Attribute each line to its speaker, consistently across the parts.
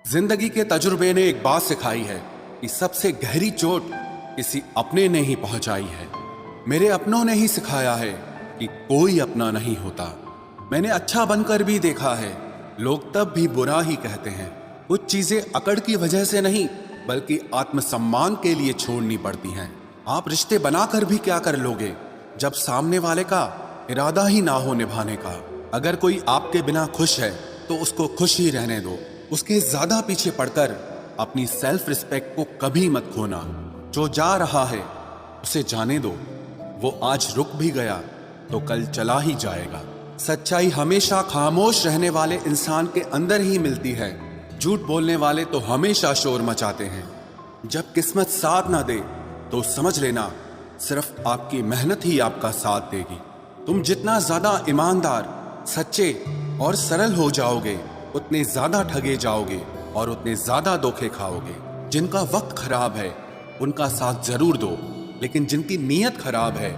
Speaker 1: जिंदगी के तजुर्बे ने एक बात सिखाई है कि सबसे गहरी चोट किसी अपने ने ही पहुंचाई है। मेरे अपनों ने ही सिखाया है कि कोई अपना नहीं होता। मैंने अच्छा बनकर भी देखा है, लोग तब भी बुरा ही कहते हैं। कुछ चीजें अकड़ की वजह से नहीं बल्कि आत्मसम्मान के लिए छोड़नी पड़ती हैं। आप रिश्ते बनाकर भी क्या कर लोगे जब सामने वाले का इरादा ही ना हो निभाने का। अगर कोई आपके बिना खुश है तो उसको खुश ही रहने दो। उसके ज्यादा पीछे पड़कर अपनी सेल्फ रिस्पेक्ट को कभी मत खोना। जो जा रहा है उसे जाने दो, वो आज रुक भी गया तो कल चला ही जाएगा। सच्चाई हमेशा खामोश रहने वाले इंसान के अंदर ही मिलती है। झूठ बोलने वाले तो हमेशा शोर मचाते हैं। जब किस्मत साथ ना दे तो समझ लेना सिर्फ आपकी मेहनत ही आपका साथ देगी। तुम जितना ज्यादा ईमानदार, सच्चे और सरल हो जाओगे उतने ज्यादा ठगे जाओगे और उतने ज्यादा धोखे खाओगे। जिनका वक्त खराब है उनका साथ जरूर दो, लेकिन जिनकी नीयत खराब है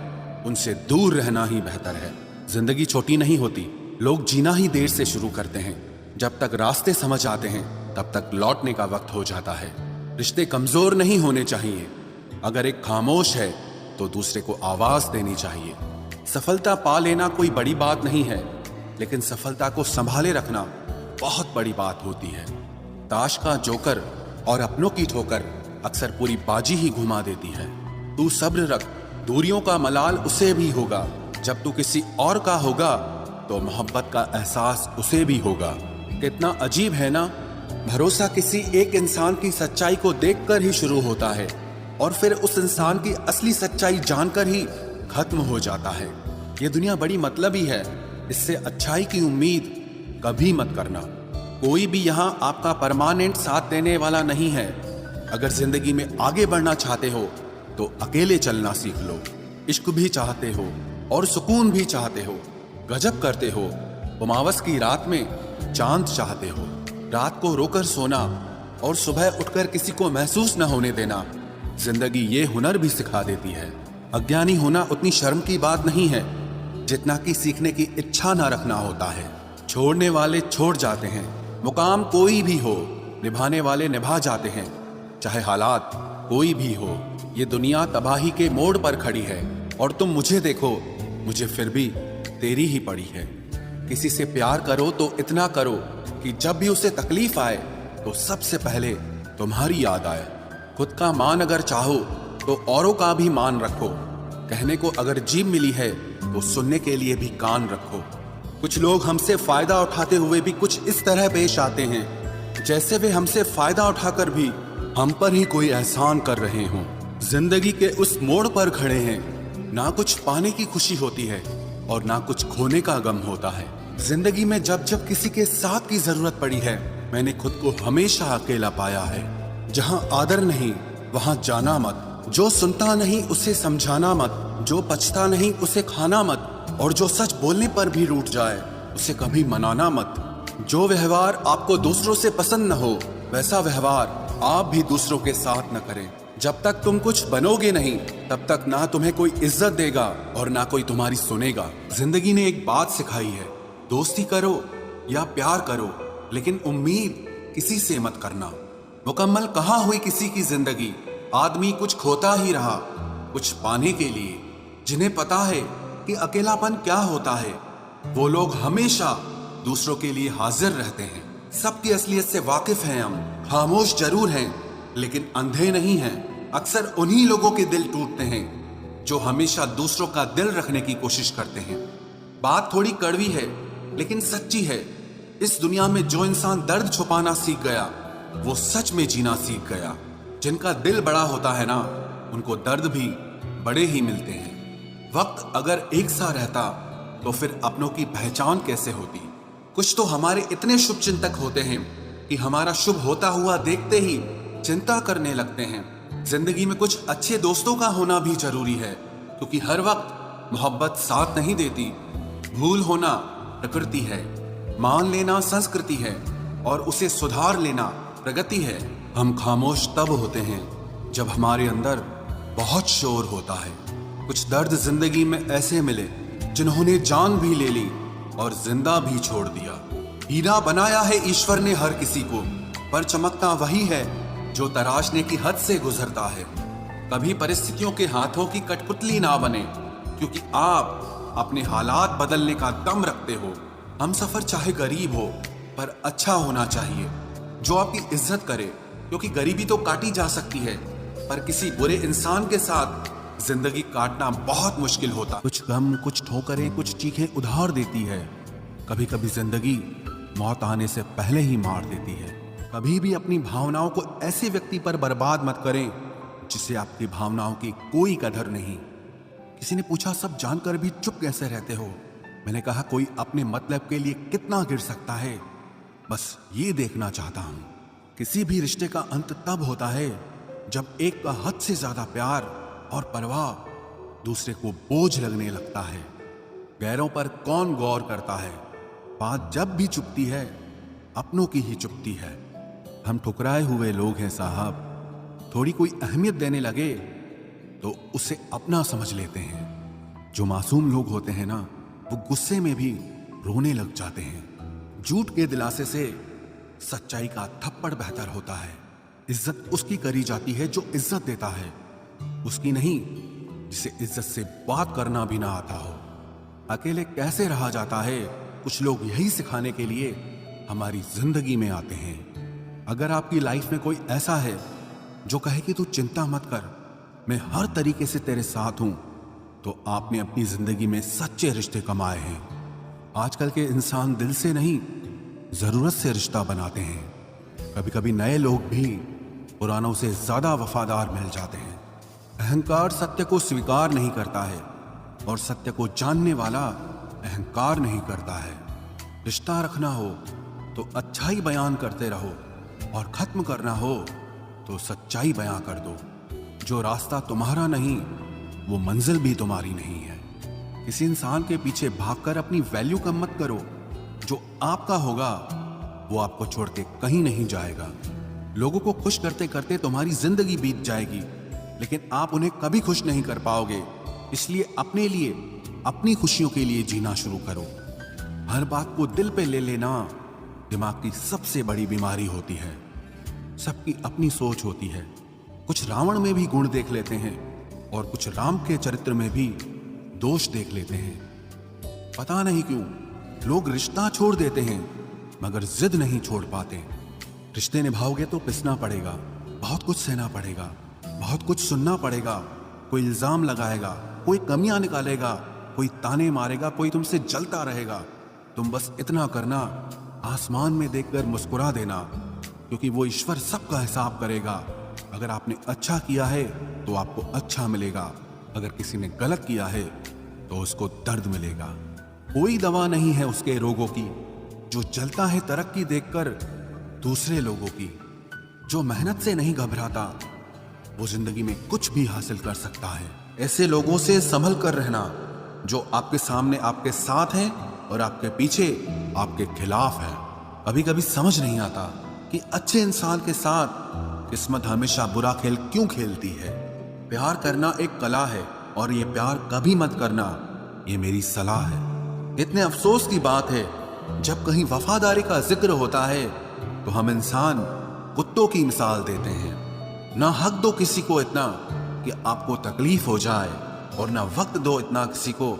Speaker 1: उनसे दूर रहना ही बेहतर है। जिंदगी छोटी नहीं होती, लोग जीना ही देर से शुरू करते हैं। जब तक रास्ते समझ आते हैं तब तक लौटने का वक्त हो जाता है। रिश्ते कमजोर नहीं होने चाहिए। अगर एक खामोश है तो दूसरे को आवाज देनी चाहिए। सफलता पा लेना कोई बड़ी बात नहीं है, लेकिन सफलता को संभाले रखना बहुत बड़ी बात होती है। ताश का जोकर और अपनों की ठोकर अक्सर पूरी बाजी ही घुमा देती है। तू सब्र रख, दूरियों का मलाल उसे भी होगा। जब तू किसी और का होगा तो मोहब्बत का एहसास उसे भी होगा। कितना अजीब है ना, भरोसा किसी एक इंसान की सच्चाई को देखकर ही शुरू होता है और फिर उस इंसान की असली सच्चाई जानकर ही खत्म हो जाता है। ये दुनिया बड़ी मतलबी है, इससे अच्छाई की उम्मीद कभी मत करना। कोई भी यहाँ आपका परमानेंट साथ देने वाला नहीं है। अगर जिंदगी में आगे बढ़ना चाहते हो तो अकेले चलना सीख लो। इश्क भी चाहते हो और सुकून भी चाहते हो, गजब करते हो। उमावस की रात में चांद चाहते हो। रात को रोकर सोना और सुबह उठकर किसी को महसूस न होने देना। जिंदगी ये हुनर भी सिखा देती है। अज्ञानी होना उतनी शर्म की बात नहीं है जितना कि सीखने की इच्छा ना रखना होता है। छोड़ने वाले छोड़ जाते हैं, मुकाम कोई भी हो, निभाने वाले निभा जाते हैं। चाहे हालात कोई भी हो, ये दुनिया तबाही के मोड़ पर खड़ी है और तुम मुझे देखो, मुझे फिर भी तेरी ही पड़ी है। किसी से प्यार करो तो इतना करो कि जब भी उसे तकलीफ आए तो सबसे पहले तुम्हारी याद आए। खुद का मान अगर चाहो तो औरों का भी मान रखो। कहने को अगर जीभ मिली है तो सुनने के लिए भी कान रखो। कुछ लोग हमसे फायदा उठाते हुए भी कुछ इस तरह पेश आते हैं जैसे वे हमसे फायदा उठाकर भी हम पर ही कोई एहसान कर रहे हों। जिंदगी के उस मोड़ पर खड़े हैं, ना कुछ पाने की खुशी होती है और ना कुछ खोने का गम होता है। जिंदगी में जब जब किसी के साथ की जरूरत पड़ी है, मैंने खुद को हमेशा अकेला पाया है। जहां आदर नहीं वहां जाना मत। जो सुनता नहीं उसे समझाना मत। जो पछता नहीं उसे खाना मत। और जो सच बोलने पर भी रूठ जाए उसे कभी मनाना मत। जो व्यवहार आपको दूसरों से पसंद न हो वैसा व्यवहार आप भी दूसरों के साथ न करें। जब तक तुम कुछ बनोगे नहीं तब तक ना तुम्हें कोई इज्जत देगा और ना कोई तुम्हारी सुनेगा। जिंदगी ने एक बात सिखाई है, दोस्ती करो या प्यार करो, लेकिन उम्मीद किसी से मत करना। मुकम्मल कहाँ हुई किसी की जिंदगी। आदमी कुछ खोता ही रहा कुछ पाने के लिए। जिन्हें पता है कि अकेलापन क्या होता है, वो लोग हमेशा दूसरों के लिए हाजिर रहते हैं। सबकी असलियत से वाकिफ हैं हम, खामोश जरूर हैं लेकिन अंधे नहीं हैं। अक्सर उन्हीं लोगों के दिल टूटते हैं जो हमेशा दूसरों का दिल रखने की कोशिश करते हैं। बात थोड़ी कड़वी है लेकिन सच्ची है। इस दुनिया में जो इंसान दर्द छुपाना सीख गया वो सच में जीना सीख गया। जिनका दिल बड़ा होता है ना, उनको दर्द भी बड़े ही मिलते हैं। वक्त अगर एक सा रहता तो फिर अपनों की पहचान कैसे होती। कुछ तो हमारे इतने शुभ चिंतक होते हैं कि हमारा शुभ होता हुआ देखते ही चिंता करने लगते हैं। जिंदगी में कुछ अच्छे दोस्तों का होना भी जरूरी है, क्योंकि हर वक्त मोहब्बत साथ नहीं देती। भूल होना प्रकृति है, मान लेना संस्कृति है और उसे सुधार लेना प्रगति है। हम खामोश तब होते हैं जब हमारे अंदर बहुत शोर होता है। कुछ दर्द जिंदगी में ऐसे मिले जिन्होंने जान भी ले ली और जिंदा भी छोड़ दिया। हीरा बनाया है ईश्वर ने हर किसी को, पर चमकता वही है जो तराशने की हद से गुजरता है। कभी परिस्थितियों के हाथों की कठपुतली ना बने, क्योंकि आप अपने हालात बदलने का दम रखते हो। हम सफर चाहे गरीब हो पर अच्छा होना चाहिए, जो आपकी इज्जत करे, क्योंकि गरीबी तो काटी जा सकती है पर किसी बुरे इंसान के साथ जिंदगी काटना बहुत मुश्किल होता। कुछ गम, कुछ ठोकरें, कुछ चीखें उधार देती है। कभी कभी जिंदगी मौत आने से पहले ही मार देती है। कभी भी अपनी भावनाओं को ऐसे व्यक्ति पर बर्बाद मत करें जिसे आपकी भावनाओं की कोई कदर नहीं। किसी ने पूछा, सब जानकर भी चुप कैसे रहते हो? मैंने कहा, कोई अपने मतलब के लिए कितना गिर सकता है, बस ये देखना चाहता हूं। किसी भी रिश्ते का अंत तब होता है जब एक का हद से ज्यादा प्यार और परवाह दूसरे को बोझ लगने लगता है। गैरों पर कौन गौर करता है? बात जब भी चुपती है अपनों की ही चुपती है। हम ठुकराए हुए लोग हैं साहब। थोड़ी कोई अहमियत देने लगे तो उसे अपना समझ लेते हैं। जो मासूम लोग होते हैं ना, वो गुस्से में भी रोने लग जाते हैं। झूठ के दिलासे से सच्चाई का थप्पड़ बेहतर होता है। इज्जत उसकी करी जाती है जो इज्जत देता है, उसकी नहीं जिसे इज्जत से बात करना भी ना आता हो। अकेले कैसे रहा जाता है, कुछ लोग यही सिखाने के लिए हमारी जिंदगी में आते हैं। अगर आपकी लाइफ में कोई ऐसा है जो कहे कि तू चिंता मत कर, मैं हर तरीके से तेरे साथ हूं, तो आपने अपनी जिंदगी में सच्चे रिश्ते कमाए हैं। आजकल के इंसान दिल से नहीं, जरूरत से रिश्ता बनाते हैं। कभी कभी नए लोग भी पुरानों से ज्यादा वफादार मिल जाते हैं। अहंकार सत्य को स्वीकार नहीं करता है और सत्य को जानने वाला अहंकार नहीं करता है। रिश्ता रखना हो तो अच्छाई बयान करते रहो और खत्म करना हो तो सच्चाई बयां कर दो। जो रास्ता तुम्हारा नहीं, वो मंजिल भी तुम्हारी नहीं है। किसी इंसान के पीछे भागकर अपनी वैल्यू कम मत करो। जो आपका होगा वो आपको छोड़ के कहीं नहीं जाएगा। लोगों को खुश करते करते तुम्हारी जिंदगी बीत जाएगी, लेकिन आप उन्हें कभी खुश नहीं कर पाओगे। इसलिए अपने लिए, अपनी खुशियों के लिए जीना शुरू करो। हर बात को दिल पे ले लेना दिमाग की सबसे बड़ी बीमारी होती है। सबकी अपनी सोच होती है। कुछ रावण में भी गुण देख लेते हैं और कुछ राम के चरित्र में भी दोष देख लेते हैं। पता नहीं क्यों लोग रिश्ता छोड़ देते हैं मगर जिद नहीं छोड़ पाते। रिश्ते निभाओगे तो पिसना पड़ेगा, बहुत कुछ सहना पड़ेगा, बहुत कुछ सुनना पड़ेगा। कोई इल्जाम लगाएगा, कोई कमियां निकालेगा, कोई ताने मारेगा, कोई तुमसे जलता रहेगा। तुम बस इतना करना, आसमान में देखकर मुस्कुरा देना, क्योंकि वो ईश्वर सबका हिसाब करेगा। अगर आपने अच्छा किया है तो आपको अच्छा मिलेगा, अगर किसी ने गलत किया है तो उसको दर्द मिलेगा। कोई दवा नहीं है उसके रोगों की जो जलता है तरक्की देखकर दूसरे लोगों की। जो मेहनत से नहीं घबराता वो जिंदगी में कुछ भी हासिल कर सकता है। ऐसे लोगों से संभल कर रहना जो आपके सामने आपके साथ हैं और आपके पीछे आपके खिलाफ है। कभी कभी समझ नहीं आता कि अच्छे इंसान के साथ किस्मत हमेशा बुरा खेल क्यों खेलती है। प्यार करना एक कला है और ये प्यार कभी मत करना, ये मेरी सलाह है। इतने अफसोस की बात है जब कहीं वफादारी का जिक्र होता है तो हम इंसान कुत्तों की मिसाल देते हैं। ना हक दो किसी को इतना कि आपको तकलीफ हो जाए और ना वक्त दो इतना किसी को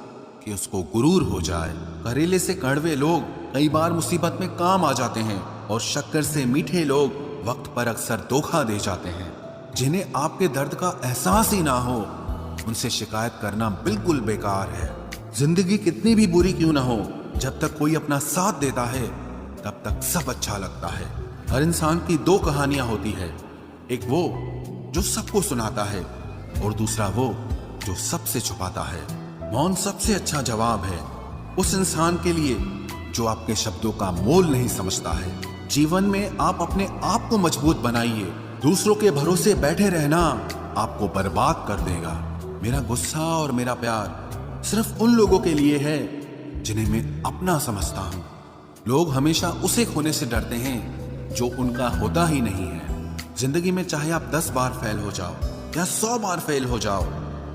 Speaker 1: कि उसको गुरूर हो जाए। करेले से कड़वे लोग कई बार मुसीबत में काम आ जाते हैं और शक्कर से मीठे लोग वक्त पर अक्सर धोखा दे जाते हैं। जिन्हें आपके दर्द का एहसास ही ना हो उनसे शिकायत करना बिल्कुल बेकार है। जिंदगी कितनी भी बुरी क्यों ना हो, जब तक कोई अपना साथ देता है तब तक सब अच्छा लगता है। हर इंसान की दो कहानियां होती है, एक वो जो सबको सुनाता है और दूसरा वो जो सबसे छुपाता है। मौन सबसे अच्छा जवाब है उस इंसान के लिए जो आपके शब्दों का मोल नहीं समझता है। जीवन में आप अपने आप को मजबूत बनाइए। दूसरों के भरोसे बैठे रहना आपको बर्बाद कर देगा। मेरा गुस्सा और मेरा प्यार सिर्फ उन लोगों के लिए है जिन्हें मैं अपना समझता हूँ। लोग हमेशा उसे खोने से डरते हैं जो उनका होता ही नहीं है। जिंदगी में चाहे आप 10 बार फेल हो जाओ या 100 बार फेल हो जाओ,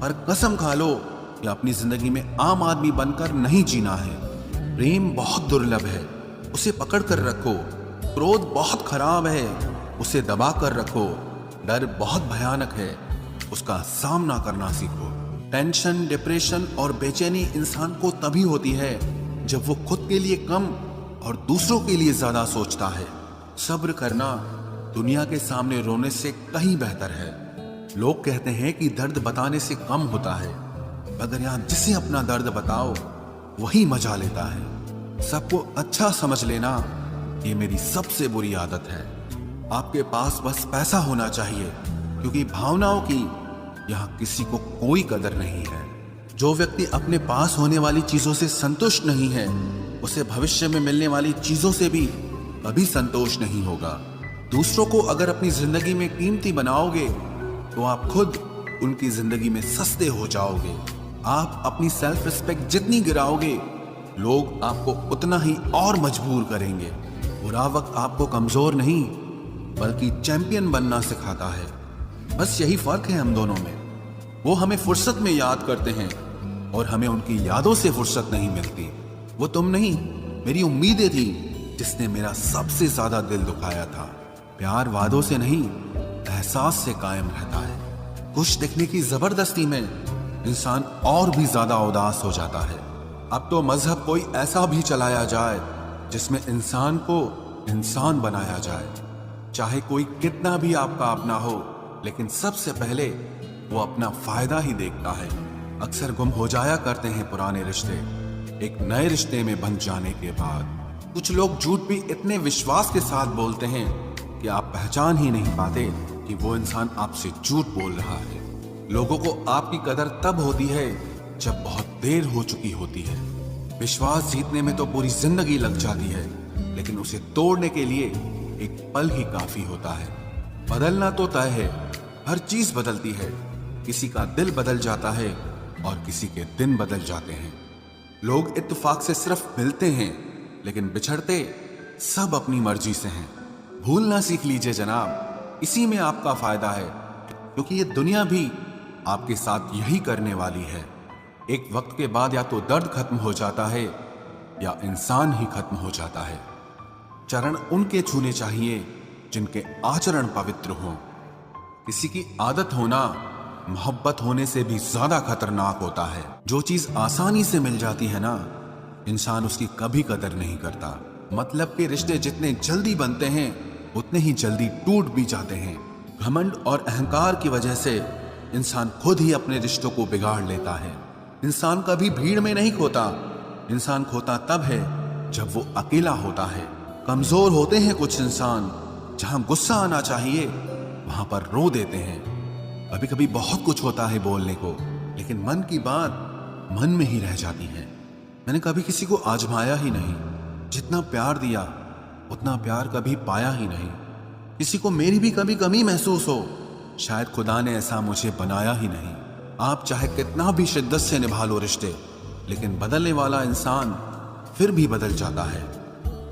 Speaker 1: पर कसम खा लो कि अपनी जिंदगी में आम आदमी बनकर नहीं जीना है। प्रेम बहुत दुर्लभ है, उसे पकड़ कर रखो। क्रोध बहुत खराब है, उसे दबा कर रखो। डर बहुत भयानक है, उसका सामना करना सीखो। टेंशन, डिप्रेशन और बेचैनी इंसान को तभी होती है जब वो खुद के लिए कम और दूसरों के लिए ज्यादा सोचता है। सब्र करना दुनिया के सामने रोने से कहीं बेहतर है। लोग कहते हैं कि दर्द बताने से कम होता है, मगर यहां जिसे अपना दर्द बताओ वही मजा लेता है। सबको अच्छा समझ लेना ये मेरी सबसे बुरी आदत है। आपके पास बस पैसा होना चाहिए, क्योंकि भावनाओं की यहां किसी को कोई कदर नहीं है। जो व्यक्ति अपने पास होने वाली चीजों से संतुष्ट नहीं है, उसे भविष्य में मिलने वाली चीजों से भी कभी संतोष नहीं होगा। दूसरों को अगर अपनी जिंदगी में कीमती बनाओगे तो आप खुद उनकी जिंदगी में सस्ते हो जाओगे। आप अपनी सेल्फ रिस्पेक्ट जितनी गिराओगे, लोग आपको उतना ही और मजबूर करेंगे। बुरा वक्त आपको कमजोर नहीं बल्कि चैंपियन बनना सिखाता है। बस यही फर्क है हम दोनों में। वो हमें फुर्सत में याद करते हैं और हमें उनकी यादों से फुर्सत नहीं मिलती। वो तुम नहीं, मेरी उम्मीदें थी जिसने मेरा सबसे ज्यादा दिल दुखाया था। प्यार वादों से नहीं, एहसास से कायम रहता है। खुश दिखने की जबरदस्ती में इंसान और भी ज्यादा उदास हो जाता है। अब तो मजहब कोई ऐसा भी चलाया जाए जिसमें इंसान को इंसान बनाया जाए। चाहे कोई कितना भी आपका अपना हो, लेकिन सबसे पहले वो अपना फायदा ही देखता है। अक्सर गुम हो जाया करते हैं पुराने रिश्ते एक नए रिश्ते में बन जाने के बाद। कुछ लोग झूठ भी इतने विश्वास के साथ बोलते हैं कि आप पहचान ही नहीं पाते कि वो इंसान आपसे झूठ बोल रहा है। लोगों को आपकी कदर तब होती है जब बहुत देर हो चुकी होती है। विश्वास जीतने में तो पूरी जिंदगी लग जाती है, लेकिन उसे तोड़ने के लिए एक पल ही काफी होता है। बदलना तो तय है, हर चीज बदलती है। किसी का दिल बदल जाता है और किसी के दिन बदल जाते हैं। लोग इत्तेफाक से सिर्फ मिलते हैं, लेकिन बिछड़ते सब अपनी मर्जी से हैं। भूलना सीख लीजिए जनाब, इसी में आपका फायदा है, क्योंकि ये दुनिया भी आपके साथ यही करने वाली है। एक वक्त के बाद या तो दर्द खत्म हो जाता है या इंसान ही खत्म हो जाता है। चरण उनके छूने चाहिए जिनके आचरण पवित्र हों। किसी की आदत होना मोहब्बत होने से भी ज्यादा खतरनाक होता है। जो चीज आसानी से मिल जाती है ना, इंसान उसकी कभी कदर नहीं करता। मतलब के रिश्ते जितने जल्दी बनते हैं उतने ही जल्दी टूट भी जाते हैं। घमंड और अहंकार की वजह से इंसान खुद ही अपने रिश्तों को बिगाड़ लेता है। इंसान कभी भीड़ में नहीं खोता, इंसान खोता तब है जब वो अकेला होता है। कमजोर होते हैं कुछ इंसान, जहां गुस्सा आना चाहिए वहां पर रो देते हैं। कभी कभी बहुत कुछ होता है बोलने को, लेकिन मन की बात मन में ही रह जाती है। मैंने कभी किसी को आजमाया ही नहीं। जितना प्यार दिया उतना प्यार कभी पाया ही नहीं। किसी को मेरी भी कभी कमी महसूस हो, शायद खुदा ने ऐसा मुझे बनाया ही नहीं। आप चाहे कितना भी शिद्दत से निभा लो रिश्ते, लेकिन बदलने वाला इंसान फिर भी बदल जाता है।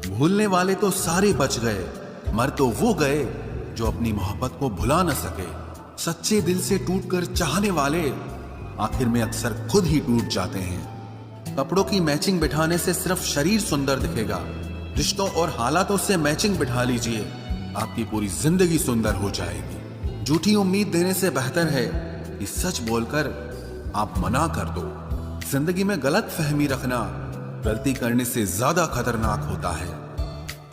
Speaker 1: भूलने वाले तो सारे बच गए, मर तो वो गए जो अपनी मोहब्बत को भुला न सके। सच्चे दिल से टूटकर चाहने वाले आखिर में अक्सर खुद ही टूट जाते हैं। कपड़ों की मैचिंग बिठाने से सिर्फ शरीर सुंदर दिखेगा। रिश्तों और हालातों से मैचिंग बिठा लीजिए, आपकी पूरी जिंदगी सुंदर हो जाएगी। झूठी उम्मीद देने से बेहतर है कि सच बोलकर आप मना कर दो। जिंदगी में गलत फहमी रखना गलती करने से ज्यादा खतरनाक होता है।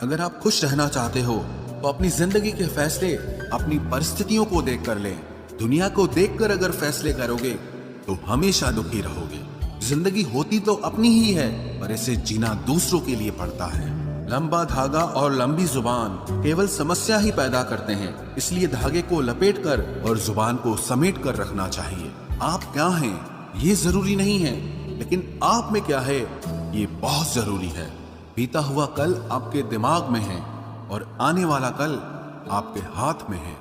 Speaker 1: अगर आप खुश रहना चाहते हो तो अपनी जिंदगी के फैसले अपनी परिस्थितियों को देखकर लें। दुनिया को देखकर अगर फैसले करोगे तो हमेशा दुखी रहोगे। जिंदगी होती तो अपनी ही है, पर इसे जीना दूसरों के लिए पड़ता है। लंबा धागा और लंबी जुबान केवल समस्या ही पैदा करते हैं, इसलिए धागे को लपेटकर और जुबान को समेट कर रखना चाहिए। आप क्या हैं ये जरूरी नहीं है, लेकिन आप में क्या है ये बहुत जरूरी है। बीता हुआ कल आपके दिमाग में है और आने वाला कल आपके हाथ में है।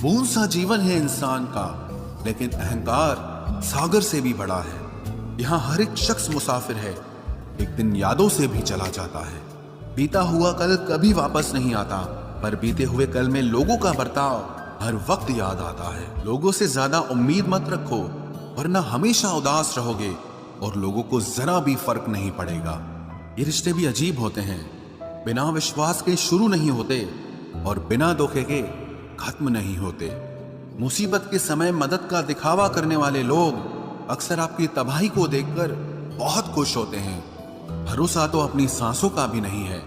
Speaker 1: बूंद सा जीवन है इंसान का, लेकिन अहंकार सागर से भी बड़ा है। यहाँ हर एक शख्स मुसाफिर है, एक दिन यादों से भी चला जाता है। बीता हुआ कल कभी वापस नहीं आता, पर बीते हुए कल में लोगों का बर्ताव हर वक्त याद आता है। लोगों से ज्यादा उम्मीद मत रखो, वरना हमेशा उदास रहोगे और लोगों को जरा भी फर्क नहीं पड़ेगा। ये रिश्ते भी अजीब होते हैं। बिना विश्वास के शुरू नहीं होते और बिना धोखे के खत्म नहीं होते। मुसीबत के समय मदद का दिखावा करने वाले लोग अक्सर आपकी तबाही को देखकर बहुत खुश होते हैं। भरोसा तो अपनी सांसों का भी नहीं है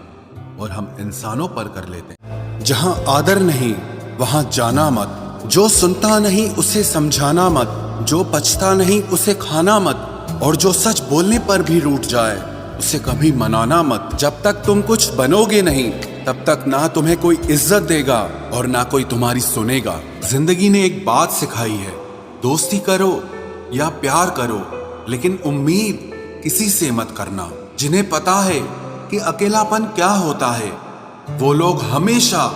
Speaker 1: और हम इंसानों पर कर लेते हैं। जहां आदर नहीं वहां जाना मत, जो सुनता नहीं उसे समझाना मत, जो पछता नहीं उसे खाना मत, और जो सच बोलने पर भी रूठ जाए उसे कभी मनाना मत। जब तक तुम कुछ बनोगे नहीं तब तक ना तुम्हें कोई इज्जत देगा और ना कोई तुम्हारी सुनेगा। जिंदगी ने एक बात सिखाई है, दोस्ती करो या प्यार करो लेकिन उम्मीद किसी से मत करना। जिन्हें पता है कि अकेलापन क्या होता है वो लोग हमेशा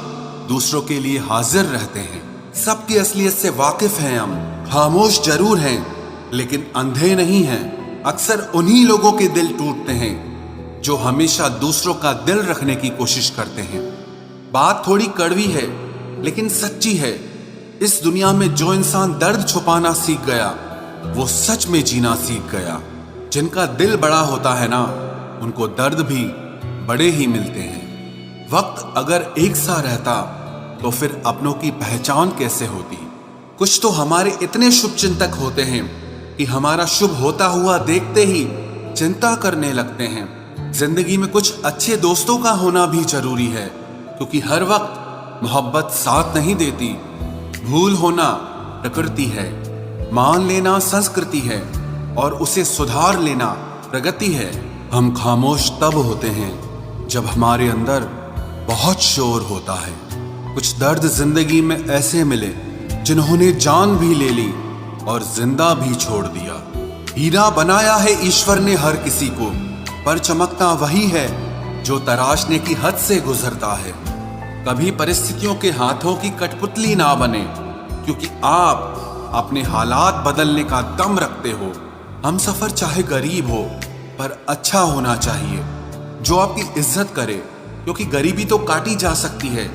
Speaker 1: दूसरों के लिए हाजिर रहते हैं। सबकी असलियत से वाकिफ हैं हम, खामोश जरूर हैं लेकिन अंधे नहीं हैं। अक्सर उन्हीं लोगों के दिल टूटते हैं जो हमेशा दूसरों का दिल रखने की कोशिश करते हैं। बात थोड़ी कड़वी है लेकिन सच्ची है। इस दुनिया में जो इंसान दर्द छुपाना सीख गया वो सच में जीना सीख गया। जिनका दिल बड़ा होता है ना उनको दर्द भी बड़े ही मिलते हैं। वक्त अगर एक सा रहता तो फिर अपनों की पहचान कैसे होती। कुछ तो हमारे इतने शुभ चिंतक होते हैं कि हमारा शुभ होता हुआ देखते ही चिंता करने लगते हैं। जिंदगी में कुछ अच्छे दोस्तों का होना भी जरूरी है क्योंकि हर वक्त मोहब्बत साथ नहीं देती। भूल होना प्रकृति है, मान लेना संस्कृति है और उसे सुधार लेना प्रगति है। हम खामोश तब होते हैं जब हमारे अंदर बहुत शोर होता है। कुछ दर्द जिंदगी में ऐसे मिले जिन्होंने जान भी ले ली और जिंदा भी छोड़ दिया। हीरा बनाया है ईश्वर ने हर किसी को, पर चमकता वही है जो तराशने की हद से गुजरता है। कभी परिस्थितियों के हाथों की कठपुतली ना बने क्योंकि आप अपने हालात बदलने का दम रखते हो। हम सफर चाहे गरीब हो पर अच्छा होना चाहिए, जो आपकी इज्जत करे, क्योंकि गरीबी तो काटी जा सकती है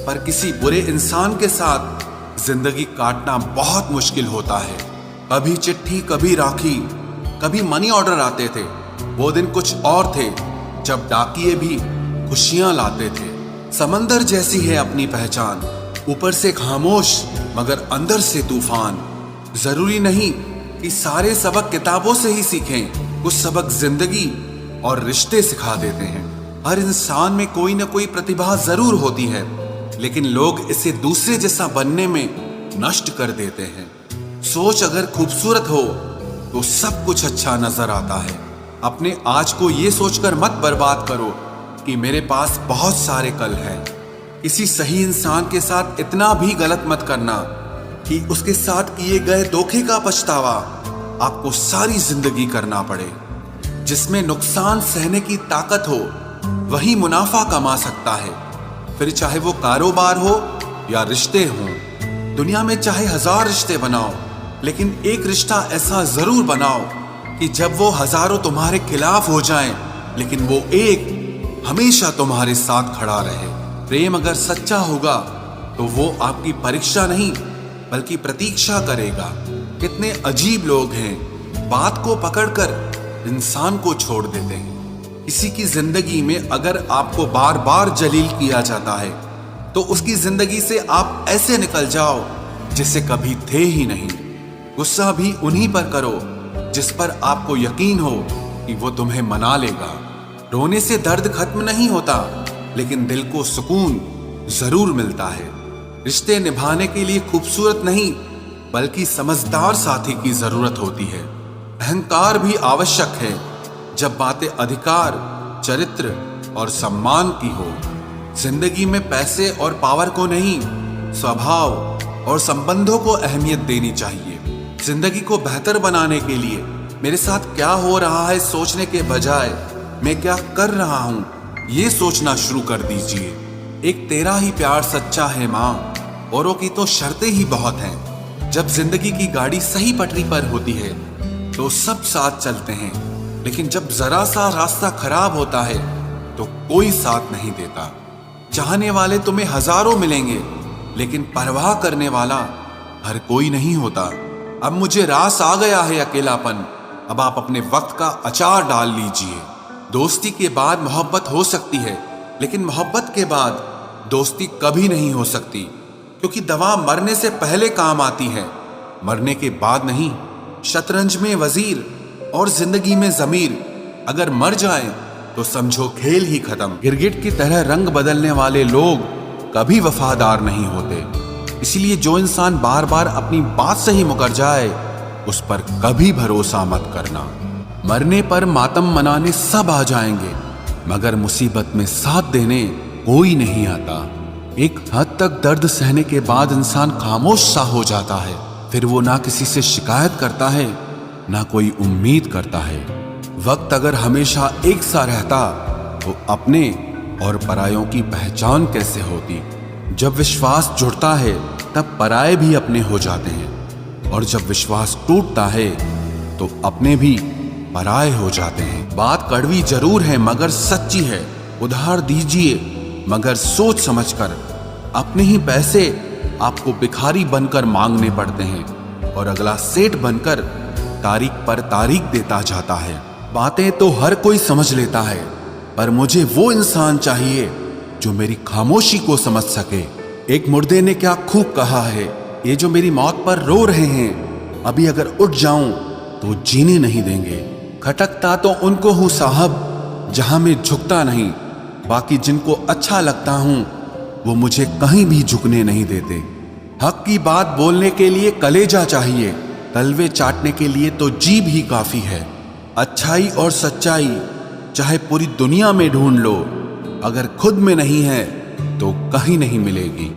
Speaker 1: पर किसी बुरे इंसान के साथ जिंदगी काटना बहुत मुश्किल होता है। कभी चिट्ठी, कभी राखी, कभी मनी ऑर्डर आते थे। वो दिन कुछ और थे जब डाकिये भी खुशियां लाते थे। समंदर जैसी है अपनी पहचान, ऊपर से खामोश मगर अंदर से तूफान। जरूरी नहीं कि सारे सबक किताबों से ही सीखें, कुछ सबक जिंदगी और रिश्ते सिखा देते हैं। हर इंसान में कोई ना कोई प्रतिभा जरूर होती है लेकिन लोग इसे दूसरे जैसा बनने में नष्ट कर देते हैं। सोच अगर खूबसूरत हो तो सब कुछ अच्छा नजर आता है। अपने आज को ये सोचकर मत बर्बाद करो कि मेरे पास बहुत सारे कल हैं। किसी सही इंसान के साथ इतना भी गलत मत करना कि उसके साथ किए गए धोखे का पछतावा आपको सारी जिंदगी करना पड़े। जिसमें नुकसान सहने की ताकत हो वही मुनाफा कमा सकता है, फिर चाहे वो कारोबार हो या रिश्ते हों। दुनिया में चाहे 1000 रिश्ते बनाओ लेकिन एक रिश्ता ऐसा जरूर बनाओ कि जब वो हजारों तुम्हारे खिलाफ हो जाएं लेकिन वो एक हमेशा तुम्हारे साथ खड़ा रहे। प्रेम अगर सच्चा होगा तो वो आपकी परीक्षा नहीं बल्कि प्रतीक्षा करेगा। कितने अजीब लोग हैं, बात को पकड़कर इंसान को छोड़ देते हैं। किसी की जिंदगी में अगर आपको बार बार जलील किया जाता है तो उसकी जिंदगी से आप ऐसे निकल जाओ जिसे कभी थे ही नहीं। गुस्सा भी उन्हीं पर करो जिस पर आपको यकीन हो कि वो तुम्हें मना लेगा। रोने से दर्द खत्म नहीं होता लेकिन दिल को सुकून जरूर मिलता है। रिश्ते निभाने के लिए खूबसूरत नहीं बल्कि समझदार साथी की जरूरत होती है। अहंकार भी आवश्यक है जब बातें अधिकार, चरित्र और सम्मान की हो। जिंदगी में पैसे और पावर को नहीं, स्वभाव और संबंधों को अहमियत देनी चाहिए। जिंदगी को बेहतर बनाने के लिए मेरे साथ क्या हो रहा है सोचने के बजाय मैं क्या कर रहा हूं ये सोचना शुरू कर दीजिए। एक तेरा ही प्यार सच्चा है मां, औरों की तो शर्तें ही बहुत हैं। जब जिंदगी की गाड़ी सही पटरी पर होती है तो सब साथ चलते हैं, लेकिन जब जरा सा रास्ता खराब होता है तो कोई साथ नहीं देता। चाहने वाले तुम्हें हजारों मिलेंगे लेकिन परवाह करने वाला हर कोई नहीं होता। अब मुझे रास आ गया है अकेलापन, अब आप अपने वक्त का अचार डाल लीजिए। दोस्ती के बाद मोहब्बत हो सकती है लेकिन मोहब्बत के बाद दोस्ती कभी नहीं हो सकती, क्योंकि दवा मरने से पहले काम आती है, मरने के बाद नहीं। शतरंज में वजीर और जिंदगी में जमीर अगर मर जाए तो समझो खेल ही खत्म। गिरगिट की तरह रंग बदलने वाले लोग कभी वफादार नहीं होते, इसलिए जो इंसान बार बार अपनी बात से ही मुकर जाए उस पर कभी भरोसा मत करना। मरने पर मातम मनाने सब आ जाएंगे, मगर मुसीबत में साथ देने कोई नहीं आता। एक हद तक दर्द सहने के बाद इंसान खामोश सा हो जाता है, फिर वो ना किसी से शिकायत करता है ना कोई उम्मीद करता है। वक्त अगर हमेशा एक सा रहता तो अपने और परायों की पहचान कैसे होती। जब विश्वास जुड़ता है तब पराये भी अपने हो जाते हैं, और जब विश्वास टूटता है तो अपने भी पराये हो जाते हैं। बात कड़वी जरूर है मगर सच्ची है। उधार दीजिए मगर सोच समझकर। अपने ही पैसे आपको भिखारी बनकर मांगने पड़ते हैं, और अगला सेठ बनकर तारीख पर तारीख देता जाता है। बातें तो हर कोई समझ लेता है, पर मुझे वो इंसान चाहिए जो मेरी खामोशी को समझ सके। एक मुर्दे ने क्या खूब कहा है, ये जो मेरी मौत पर रो रहे हैं, अभी अगर उठ जाऊं तो जीने नहीं देंगे। खटकता तो उनको हूं साहब जहां मैं झुकता नहीं, बाकी जिनको अच्छा लगता हूं वो मुझे कहीं भी झुकने नहीं देते। हक की बात बोलने के लिए कलेजा चाहिए, तलवे चाटने के लिए तो जीभ ही काफी है। अच्छाई और सच्चाई चाहे पूरी दुनिया में ढूंढ लो, अगर खुद में नहीं है तो कहीं नहीं मिलेगी।